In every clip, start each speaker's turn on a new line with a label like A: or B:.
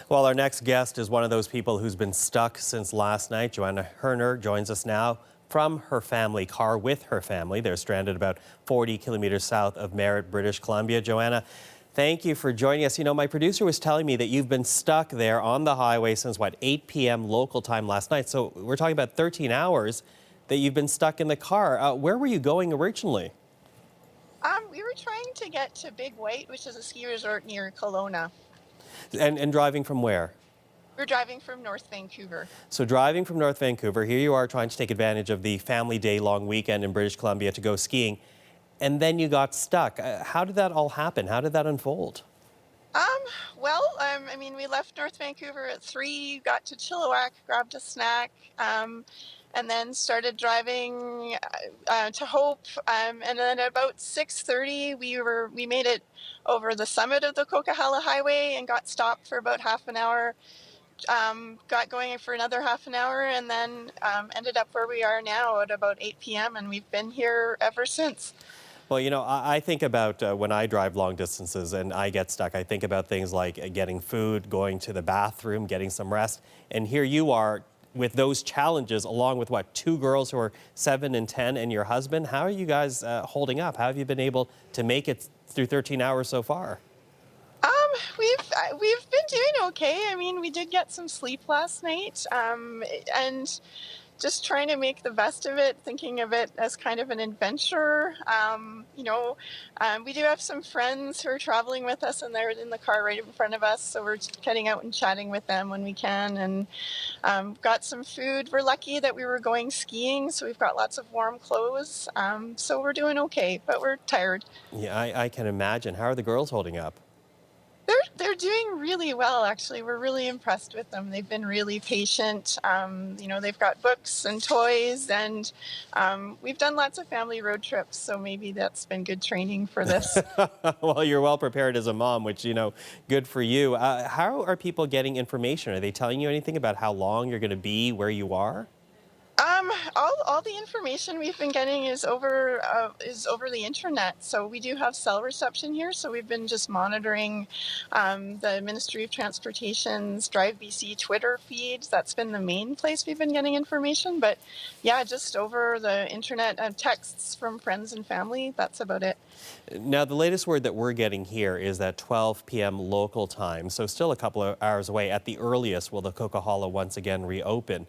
A: Well, our next guest is one of those people who's been stuck since last night. Joanna Hirner joins us now from her family car with her family. They're stranded about 40 kilometers south of Merritt, British Columbia. Joanna, thank you for joining us. You know, my producer was telling me that you've been stuck there on the highway since, 8 p.m. local time last night. So we're talking about 13 hours that you've been stuck in the car. Where were you going originally?
B: We were trying to get to Big White, which is a ski resort near Kelowna.
A: And driving from where?
B: We're driving from North Vancouver.
A: So driving from North Vancouver, here you are trying to take advantage of the family day-long weekend in British Columbia to go skiing, and then you got stuck. How did that all happen? How did that unfold?
B: We left North Vancouver at 3, got to Chilliwack, grabbed a snack, and then started driving to Hope. And then at about 6:30, we made it over the summit of the Coquihalla Highway and got stopped for about half an hour. Got going for another half an hour, and then ended up where we are now at about 8 p.m. and we've been here ever since.
A: Well, you know, I think about when I drive long distances and I get stuck, I think about things like getting food, going to the bathroom, getting some rest. And here you are with those challenges, along with, 2 girls who are 7 and 10 and your husband. How are you guys holding up? How have you been able to make it through 13 hours so far?
B: We've been doing okay. I mean, we did get some sleep last night, and just trying to make the best of it, thinking of it as kind of an adventure. We do have some friends who are traveling with us, and they're in the car right in front of us, so we're just getting out and chatting with them when we can, and got some food. We're lucky that we were going skiing, so we've got lots of warm clothes, so we're doing okay, but we're tired.
A: Yeah, I can imagine. How are the girls holding up?
B: They're doing really well, actually. We're really impressed with them. They've been really patient. They've got books and toys, and we've done lots of family road trips, so maybe that's been good training for this.
A: Well, you're well prepared as a mom, which, good for you. How are people getting information? Are they telling you anything about how long you're going to be where you are?
B: All the information we've been getting is over the internet. So we do have cell reception here. So we've been just monitoring the Ministry of Transportation's Drive BC Twitter feeds. That's been the main place we've been getting information. But yeah, just over the internet, texts from friends and family. That's about it.
A: Now, the latest word that we're getting here is that 12 p.m. local time. So still a couple of hours away. At the earliest, will the Coquihalla once again reopen?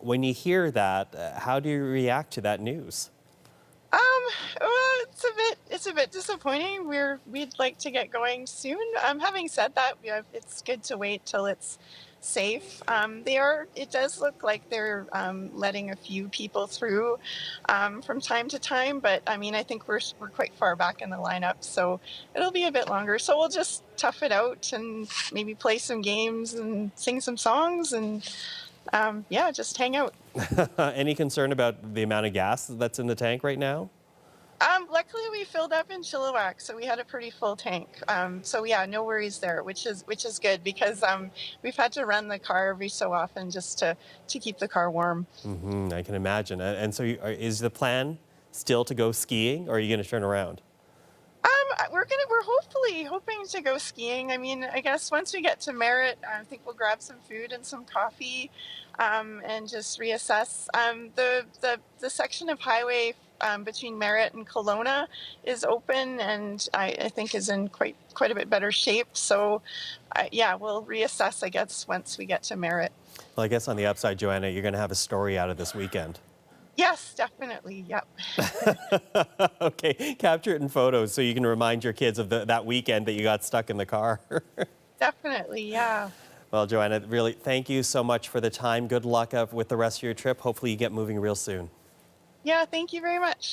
A: When you hear that, how do you react to that news?
B: Well, it's a bit disappointing. We'd like to get going soon. Having said that, it's good to wait till it's safe. It does look like they're letting a few people through from time to time, but I mean, I think we're quite far back in the lineup, so it'll be a bit longer. So we'll just tough it out and maybe play some games and sing some songs and just hang out.
A: Any concern about the amount of gas that's in the tank right now?
B: Luckily we filled up in Chilliwack, so we had a pretty full tank. No worries there, which is good because we've had to run the car every so often just to keep the car warm.
A: I can imagine. And so is the plan still to go skiing, or are you going to turn around?
B: We're hoping to go skiing. I mean, I guess once we get to Merritt, I think we'll grab some food and some coffee, and just reassess. The section of highway between Merritt and Kelowna is open, and I think is in quite a bit better shape. So, we'll reassess, I guess, once we get to Merritt.
A: Well, I guess on the upside, Joanna, you're going to have a story out of this weekend.
B: Yes, definitely. Yep.
A: Okay, capture it in photos so you can remind your kids of that weekend that you got stuck in the car.
B: Definitely, yeah.
A: Well, Joanna, really, thank you so much for the time. Good luck with the rest of your trip. Hopefully you get moving real soon.
B: Yeah, thank you very much.